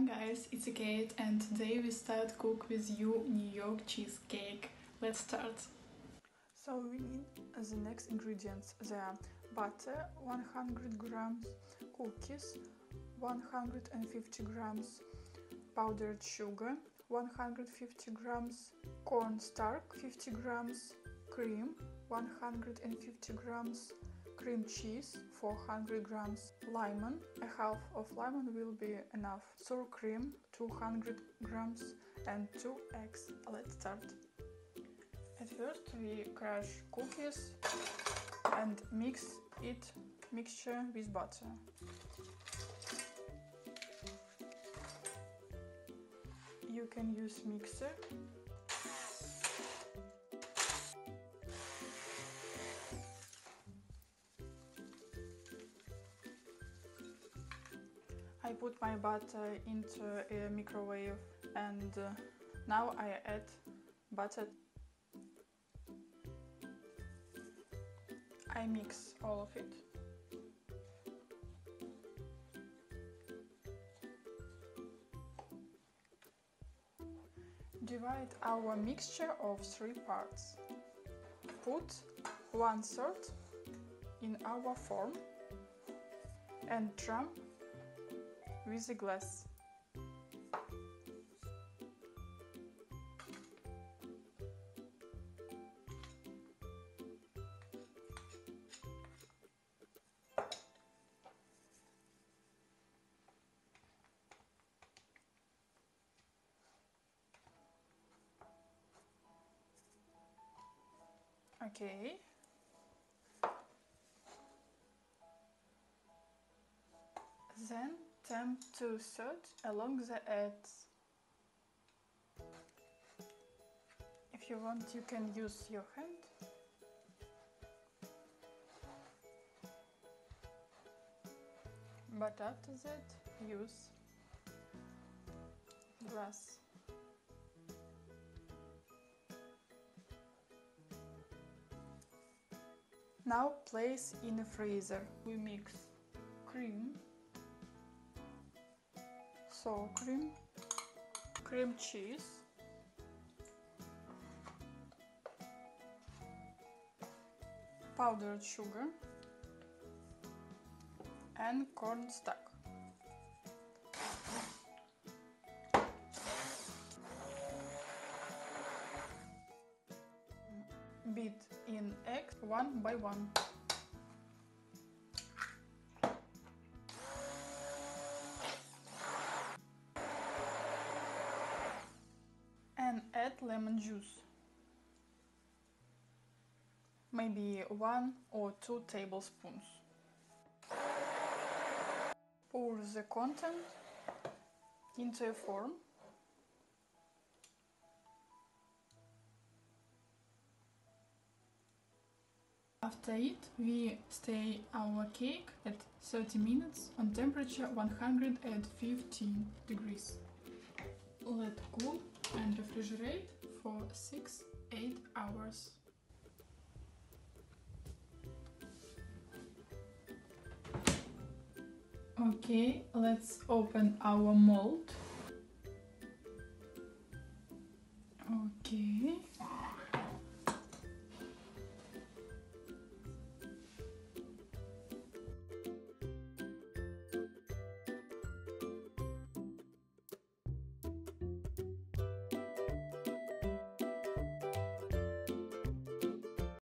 Hi guys, it's Kate and today we start cook with you New York cheesecake. Let's start. So we need the next ingredients. They are butter 100 grams, cookies 150 grams, powdered sugar 150 grams, cornstarch 50 grams, cream 150 grams, cream cheese 400 grams, lemon, a half of lemon will be enough, sour cream 200 grams and 2 eggs. Let's start. At first we crush cookies and mix mixture with butter. You can use mixer. I put my butter into a microwave and now I add butter. I mix all of it. Divide our mixture of 3 parts. Put 1/3 in our form and drum with a glass. Okay. Then tamp 2/3 along the edges. If you want, you can use your hand. But after that, use glass. Now place in the freezer. We mix cream, sour cream, cream cheese, powdered sugar and cornstarch. Beat in eggs one by one. And add lemon juice. Maybe 1 or 2 tablespoons. Pour the content into a form. After it, we stay our cake at 30 minutes on temperature 115 degrees. Let cool and refrigerate for 6-8 hours. Okay, let's open our mold. Okay.